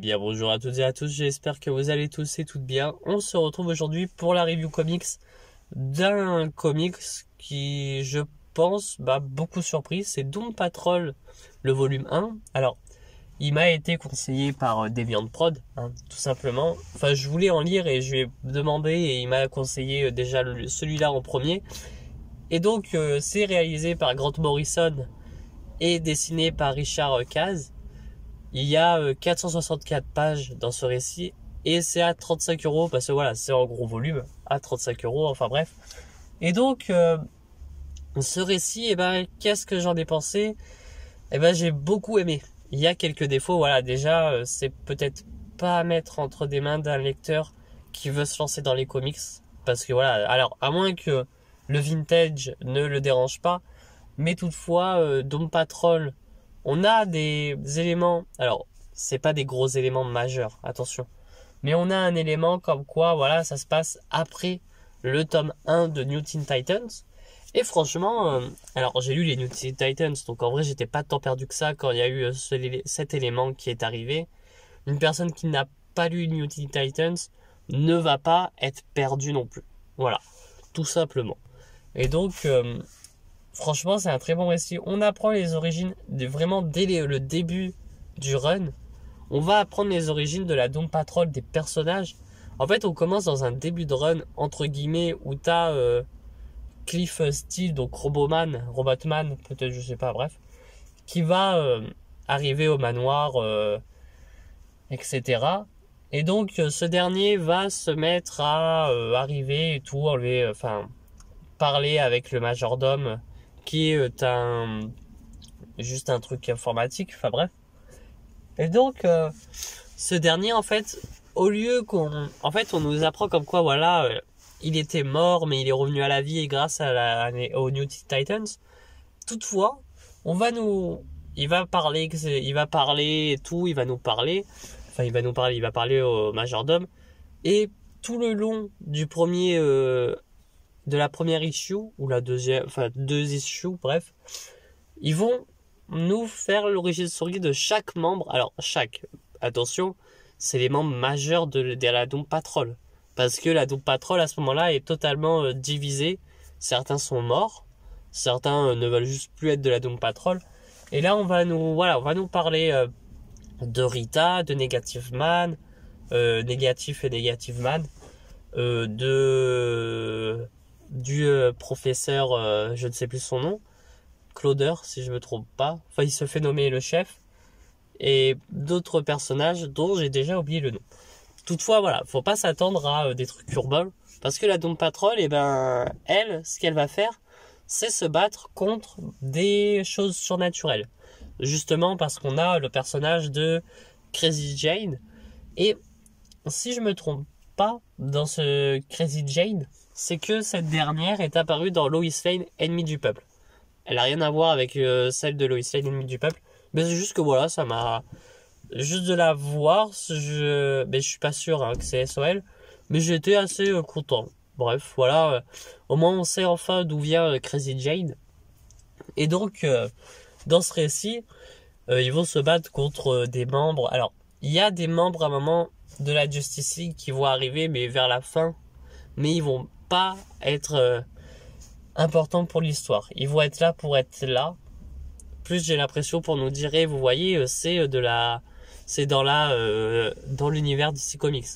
bien bonjour à toutes et à tous, j'espère que vous allez tous et toutes bien. On se retrouve aujourd'hui pour la review comics d'un comics qui, je pense, m'a beaucoup surpris. C'est Doom Patrol, le volume 1. Alors, il m'a été conseillé par DeviantProd, tout simplement. Enfin, je voulais en lire et je lui ai demandé et il m'a conseillé déjà celui-là en premier. Et donc, c'est réalisé par Grant Morrison et dessiné par Richard Caz. Il y a 464 pages dans ce récit et c'est à 35 € parce que voilà, c'est en gros volume à 35 €, enfin bref. Et donc, ce récit, qu'est-ce que j'en ai pensé? J'ai beaucoup aimé. Il y a quelques défauts, voilà, déjà, c'est peut-être pas à mettre entre des mains d'un lecteur qui veut se lancer dans les comics. Parce que voilà, alors, à moins que le vintage ne le dérange pas, mais toutefois, Doom Patrol, on a des éléments, alors c'est pas des gros éléments majeurs, attention, mais on a un élément comme quoi, voilà, ça se passe après le tome 1 de New Teen Titans, et franchement, alors j'ai lu les New Teen Titans, donc en vrai j'étais pas tant perdu que ça quand il y a eu cet élément qui est arrivé. Une personne qui n'a pas lu New Teen Titans ne va pas être perdue non plus, voilà, tout simplement. Et donc, franchement, c'est un très bon récit. On apprend les origines, vraiment dès le début du run. On va apprendre les origines de la Doom Patrol, des personnages. En fait, on commence dans un début de run, entre guillemets, où t'as Cliff Steele, donc Robotman, peut-être, je sais pas, bref, qui va arriver au manoir, etc. Et donc, ce dernier va se mettre à arriver et tout, parler avec le majordome, qui est juste un truc informatique, enfin bref. Et donc, ce dernier, en fait, au lieu on nous apprend comme quoi, voilà, il était mort, mais il est revenu à la vie grâce aux New Titans. Toutefois, il va parler et tout, il va parler au majordome. Et tout le long du de la première issue, ou la deuxième, enfin 2 issues, bref, ils vont nous faire l'origine story de chaque membre. Alors, attention, c'est les membres majeurs de la Doom Patrol. Parce que la Doom Patrol, à ce moment-là, est totalement divisée. Certains sont morts, certains ne veulent juste plus être de la Doom Patrol. Et là, on va nous parler de Rita, de Negative Man, Négatif et Negative Man, du professeur, je ne sais plus son nom, Cloder, si je me trompe pas. Enfin, il se fait nommer le chef. Et d'autres personnages dont j'ai déjà oublié le nom. Toutefois, voilà, faut pas s'attendre à des trucs urbains. Parce que la Doom Patrol, elle, ce qu'elle va faire, c'est se battre contre des choses surnaturelles. Justement parce qu'on a le personnage de Crazy Jane. Et si je me trompe pas, dans ce Crazy Jane, c'est que cette dernière est apparue dans Lois Lane, Ennemi du Peuple. Elle a rien à voir avec celle de Lois Lane, Ennemi du Peuple. Mais c'est juste que voilà, ça m'a... Juste de la voir, je suis pas sûr que c'est SOL, mais j'étais assez content. Bref, voilà, au moins on sait enfin d'où vient Crazy Jane. Et donc, dans ce récit, ils vont se battre contre des membres. Alors, il y a des membres à un moment de la Justice League qui vont arriver, mais vers la fin. Mais ils vont pas être importants pour l'histoire. Ils vont être là pour être là. Plus j'ai l'impression pour nous dire, vous voyez, c'est dans l'univers DC Comics.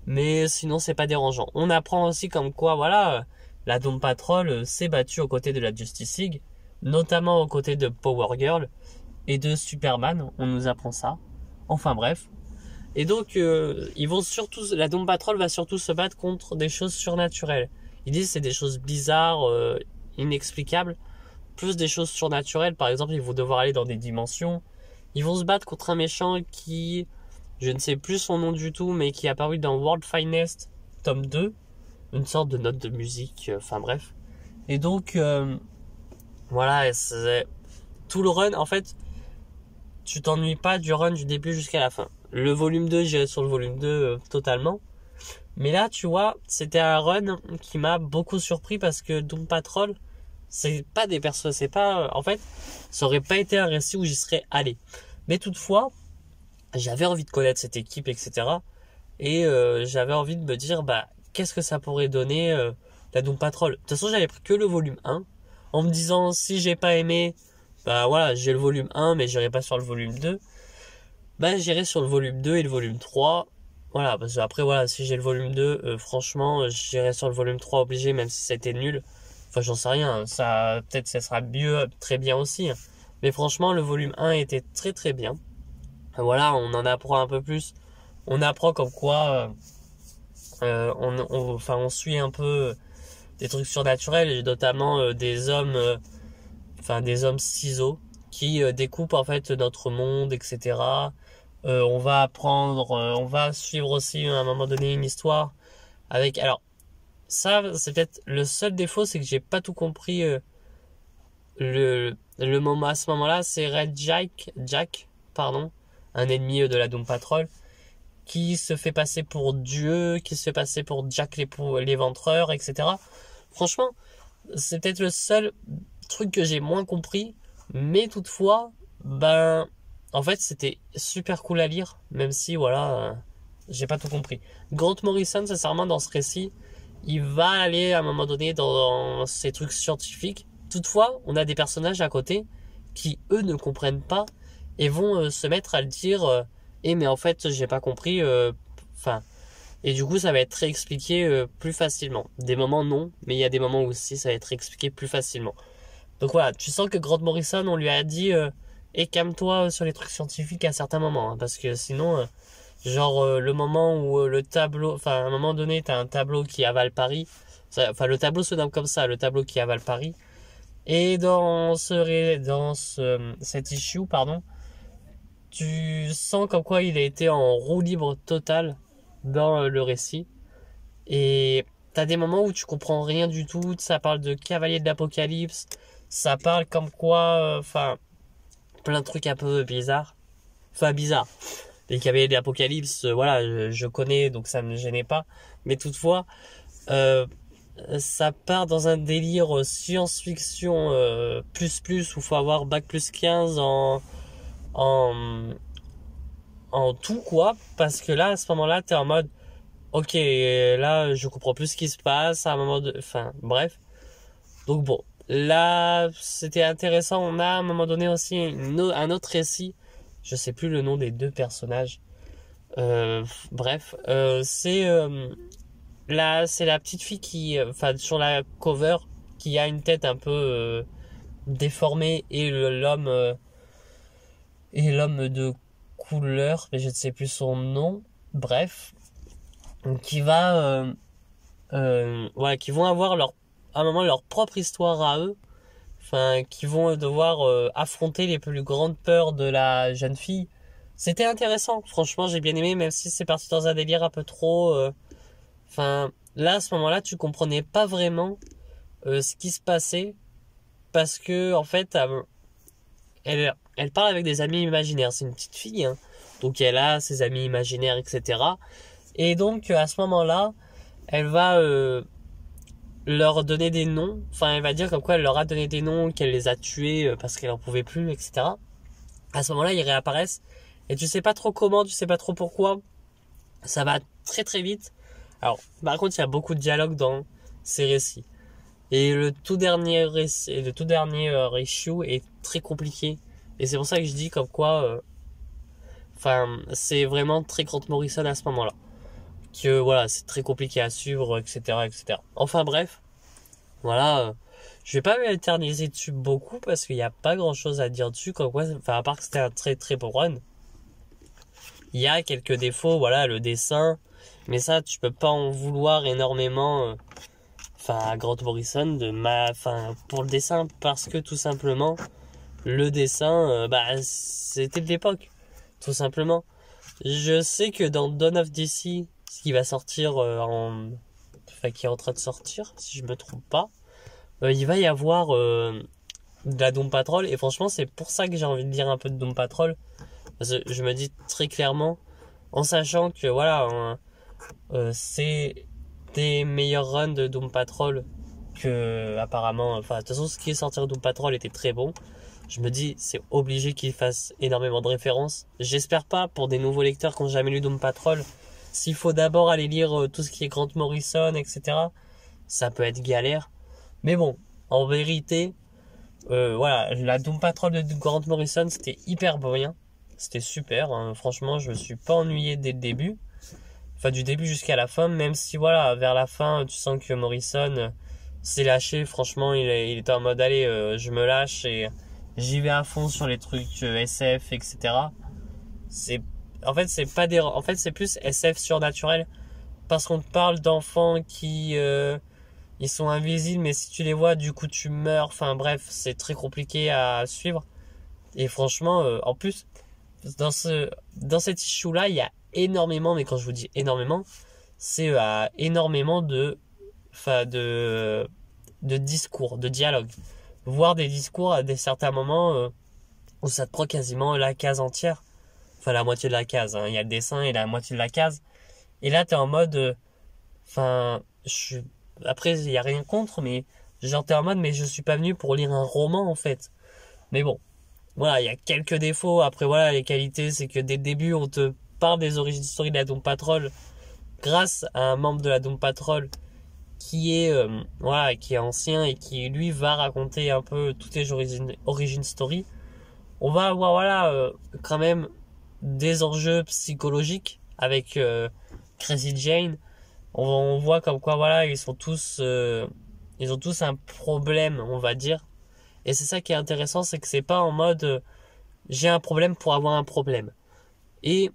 Mais sinon, c'est pas dérangeant. On apprend aussi comme quoi, voilà, la Doom Patrol s'est battue aux côtés de la Justice League, notamment aux côtés de Power Girl et de Superman. On nous apprend ça. Enfin bref. Et donc, la Doom Patrol va surtout se battre contre des choses surnaturelles. Ils disent que c'est des choses bizarres, inexplicables, plus des choses surnaturelles. Par exemple, ils vont devoir aller dans des dimensions. Ils vont se battre contre un méchant qui, je ne sais plus son nom du tout, mais qui est apparu dans World Finest, tome 2. Une sorte de note de musique, enfin bref. Et donc, voilà, c'est tout le run, en fait, tu t'ennuies pas du run du début jusqu'à la fin. Le volume 2, j'irai sur le volume 2 totalement. Mais là, tu vois, c'était un run qui m'a beaucoup surpris parce que Doom Patrol, c'est pas des persos, c'est pas... En fait, ça aurait pas été un récit où j'y serais allé. Mais toutefois, j'avais envie de connaître cette équipe, etc. Et j'avais envie de me dire, bah, qu'est-ce que ça pourrait donner la Doom Patrol. De toute façon, j'avais pris que le volume 1, en me disant, si j'ai pas aimé, bah voilà, j'ai le volume 1, mais j'irai pas sur le volume 2. Bah, j'irai sur le volume 2 et le volume 3. Voilà, parce que après, voilà, si j'ai le volume 2, franchement, j'irai sur le volume 3 obligé, même si ça a été nul. Enfin, j'en sais rien, hein. Ça, peut-être ça sera mieux, très bien aussi, hein. Mais franchement, le volume 1 était très très bien. Voilà, on en apprend un peu plus. On apprend comme quoi, enfin, on suit un peu des trucs surnaturels, et notamment des hommes, enfin des hommes ciseaux qui découpent en fait notre monde, etc. On va apprendre, on va suivre aussi à un moment donné une histoire avec. Alors ça, c'est peut-être le seul défaut, c'est que j'ai pas tout compris. Le moment à ce moment-là, c'est Red Jack, pardon, un ennemi de la Doom Patrol, qui se fait passer pour Dieu, qui se fait passer pour Jack l'éventreur, etc. Franchement, c'est peut-être le seul truc que j'ai moins compris, mais toutefois, ben, en fait, c'était super cool à lire, même si, voilà, j'ai pas tout compris. Grant Morrison, sincèrement, dans ce récit, il va aller à un moment donné dans ces trucs scientifiques. Toutefois, on a des personnages à côté qui, eux, ne comprennent pas et vont se mettre à le dire. Mais en fait, j'ai pas compris. Enfin, et du coup, ça va être réexpliqué plus facilement. Des moments non, mais il y a des moments où aussi ça va être expliqué plus facilement. Donc voilà, tu sens que Grant Morrison, on lui a dit et calme-toi sur les trucs scientifiques à certains moments, hein, parce que sinon, le moment où le tableau, enfin à un moment donné, t'as un tableau qui avale Paris. Enfin, le tableau se nomme comme ça, le tableau qui avale Paris. Et cet issue, pardon, tu sens comme quoi il a été en roue libre totale dans le récit. Et t'as des moments où tu comprends rien du tout. Ça parle de cavalier de l'Apocalypse. Ça parle comme quoi, enfin, plein de trucs un peu bizarres. Enfin, bizarres. Les cavaliers de l'Apocalypse, voilà, je connais, donc ça ne me gênait pas. Mais toutefois, ça part dans un délire science-fiction plus où faut avoir bac plus 15 en, en tout, quoi. Parce que là, à ce moment-là, t'es en mode, ok, là, je comprends plus ce qui se passe à un moment de... Enfin, bref. Donc bon, là, c'était intéressant. On a à un moment donné aussi un autre récit. Je sais plus le nom des deux personnages. Bref, c'est la petite fille qui, enfin, sur la cover, qui a une tête un peu déformée, et l'homme de couleur, mais je ne sais plus son nom. Bref, qui voilà, qui vont avoir à un moment leur propre histoire à eux. Enfin, qui vont devoir affronter les plus grandes peurs de la jeune fille. C'était intéressant, franchement, j'ai bien aimé, même si c'est parti dans un délire un peu trop. Enfin, là, à ce moment-là, tu comprenais pas vraiment ce qui se passait, parce que en fait, elle parle avec des amis imaginaires. C'est une petite fille, hein, donc elle a ses amis imaginaires, etc. Et donc, à ce moment-là, elle va leur donner des noms. Enfin, elle va dire comme quoi elle leur a donné des noms, qu'elle les a tués parce qu'elle en pouvait plus, etc. À ce moment-là, ils réapparaissent et tu sais pas trop comment, tu sais pas trop pourquoi. Ça va très très vite. Alors, par contre, il y a beaucoup de dialogues dans ces récits. Et le tout dernier issue est très compliqué. Et c'est pour ça que je dis comme quoi, enfin, c'est vraiment très Grant Morrison à ce moment-là. Que voilà, c'est très compliqué à suivre, etc., etc. Enfin bref, voilà, je vais pas m'éterniser dessus beaucoup parce qu'il n'y a pas grand chose à dire dessus, comme quoi, enfin, à part que c'était un très très bon run. Il y a quelques défauts, voilà, le dessin, mais ça, tu peux pas en vouloir énormément, enfin, à Grant Morrison, enfin, pour le dessin, parce que tout simplement, le dessin, bah, c'était de l'époque, tout simplement. Je sais que dans Dawn of DC, ce qui va sortir enfin, qui est en train de sortir, si je me trompe pas, il va y avoir de la Doom Patrol, et franchement, c'est pour ça que j'ai envie de lire un peu de Doom Patrol, parce que je me dis très clairement, en sachant que voilà, c'est des meilleurs runs de Doom Patrol que apparemment, enfin, de toute façon, ce qui est sorti de Doom Patrol était très bon. je me dis, c'est obligé qu'il fasse énormément de références. J'espère pas, pour des nouveaux lecteurs qui n'ont jamais lu Doom Patrol, s'il faut d'abord aller lire tout ce qui est Grant Morrison, etc., ça peut être galère. Mais bon, en vérité, voilà, la Doom Patrol de Grant Morrison, c'était hyper bien. C'était super, hein. Franchement, je me suis pas ennuyé dès le début. Enfin, du début jusqu'à la fin, même si, voilà, vers la fin, tu sens que Morrison s'est lâché. Franchement, il était en mode, allez, je me lâche et j'y vais à fond sur les trucs SF, etc. En fait, c'est plus SF surnaturel, parce qu'on te parle d'enfants qui, ils sont invisibles, mais si tu les vois, du coup, tu meurs. Enfin, bref, c'est très compliqué à suivre. Et franchement, en plus, dans cet issue-là, il y a énormément, mais quand je vous dis énormément, c'est énormément de discours, de dialogues. Voire des discours à certains moments où ça te prend quasiment la case entière. Enfin, la moitié de la case, hein. Il y a le dessin et la moitié de la case. Et là, t'es en mode, après, il y a rien contre, mais genre, t'es en mode, mais je suis pas venu pour lire un roman, en fait. Mais bon, voilà, il y a quelques défauts. Après, voilà, les qualités, c'est que dès le début, on te parle des origines story de la Doom Patrol grâce à un membre de la Doom Patrol qui est, voilà, qui est ancien et qui, lui, va raconter un peu toutes les origines story. On va avoir, voilà, quand même des enjeux psychologiques avec Crazy Jane. On voit comme quoi, voilà, ils ont tous un problème, on va dire. Et c'est ça qui est intéressant, c'est que c'est pas en mode j'ai un problème pour avoir un problème. Et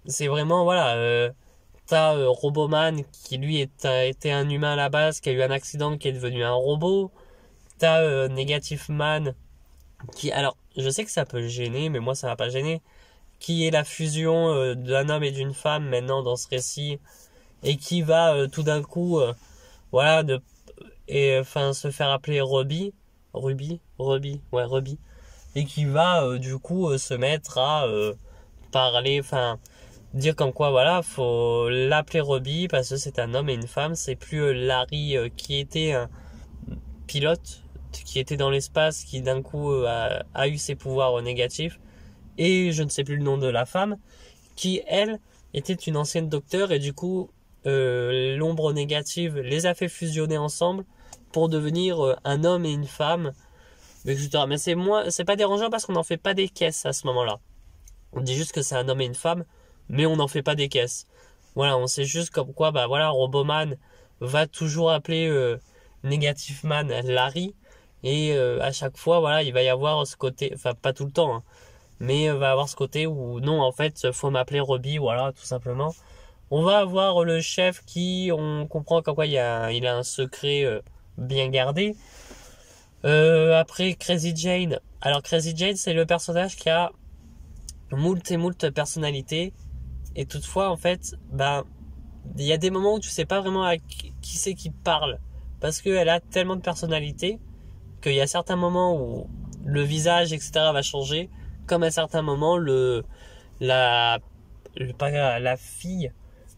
c'est vraiment, voilà, t'as Roboman qui lui était un humain à la base, qui a eu un accident, qui est devenu un robot. T'as Negative Man qui, alors, je sais que ça peut gêner, mais moi ça m'a pas gêné, qui est la fusion d'un homme et d'une femme maintenant dans ce récit, et qui va tout d'un coup, voilà, se faire appeler Ruby, et qui va du coup se mettre à parler, enfin dire comme quoi, voilà, faut l'appeler Ruby parce que c'est un homme et une femme. C'est plus Larry qui était un pilote qui était dans l'espace, qui d'un coup a eu ses pouvoirs négatifs, et je ne sais plus le nom de la femme qui, elle, était une ancienne docteure, et du coup l'ombre négative les a fait fusionner ensemble pour devenir un homme et une femme, etc. Mais c'est pas dérangeant parce qu'on n'en fait pas des caisses à ce moment-là. On dit juste que c'est un homme et une femme, mais on n'en fait pas des caisses. Voilà, on sait juste comme quoi, bah voilà, Roboman va toujours appeler Negative Man Larry, et à chaque fois, voilà, il va y avoir ce côté, enfin pas tout le temps, hein, mais va avoir ce côté où non, en fait, faut m'appeler Ruby, voilà, tout simplement. On va avoir le chef qui, on comprend comme quoi il a un secret bien gardé. Après Crazy Jane. Alors Crazy Jane, c'est le personnage qui a moult et moult personnalités. Et toutefois, en fait, il y a des moments où tu sais pas vraiment à qui c'est qui parle. Parce qu'elle a tellement de personnalités qu'il y a certains moments où le visage, etc. va changer. Comme à certains moments, la fille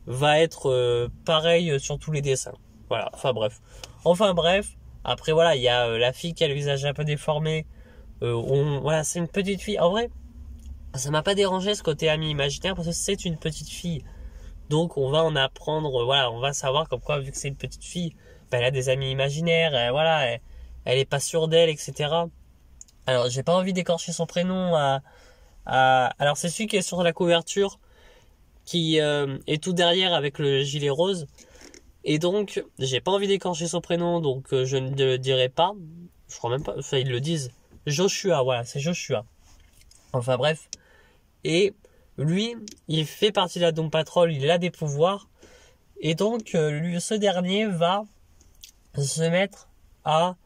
va être pareil sur tous les dessins. Voilà, enfin bref, après voilà, il y a la fille qui a le visage un peu déformé. Voilà, c'est une petite fille. En vrai, ça m'a pas dérangé ce côté ami imaginaire parce que c'est une petite fille. Donc on va en apprendre, voilà, on va savoir comme quoi, vu que c'est une petite fille, elle a des amis imaginaires, voilà, elle est pas sûre d'elle, etc. Alors j'ai pas envie d'écorcher son prénom alors c'est celui qui est sur la couverture, qui est tout derrière avec le gilet rose. Et donc, j'ai pas envie d'écorcher son prénom, donc je ne le dirai pas. Je crois même pas, enfin ils le disent. Joshua, voilà, c'est Joshua. Enfin bref. Et lui, il fait partie de la Doom Patrol, il a des pouvoirs. Et donc, ce dernier va se mettre à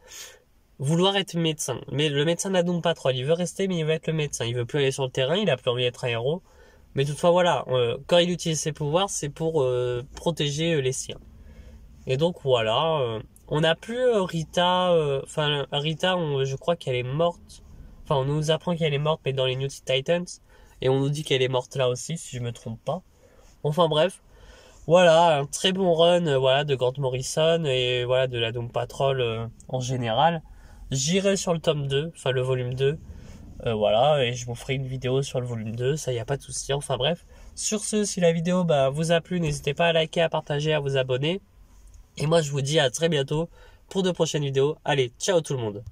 vouloir être médecin. Mais le médecin de la Doom Patrol, il veut rester, mais il veut être le médecin. Il veut plus aller sur le terrain, il a plus envie d'être un héros. Mais toutefois, voilà, quand il utilise ses pouvoirs, c'est pour protéger les siens. Et donc voilà, on n'a plus Rita, Rita, je crois qu'elle est morte. Enfin, on nous apprend qu'elle est morte, mais dans les New Titans. Et on nous dit qu'elle est morte là aussi, si je me trompe pas. Enfin bref, voilà, un très bon run voilà, de Grant Morrison et voilà, de la Doom Patrol en général. J'irai sur le tome 2, enfin le volume 2. Voilà, et je vous ferai une vidéo sur le volume 2, ça y a pas de souci. Enfin bref, sur ce, si la vidéo vous a plu, n'hésitez pas à liker, à partager, à vous abonner. Et moi je vous dis à très bientôt pour de prochaines vidéos. Allez, ciao tout le monde.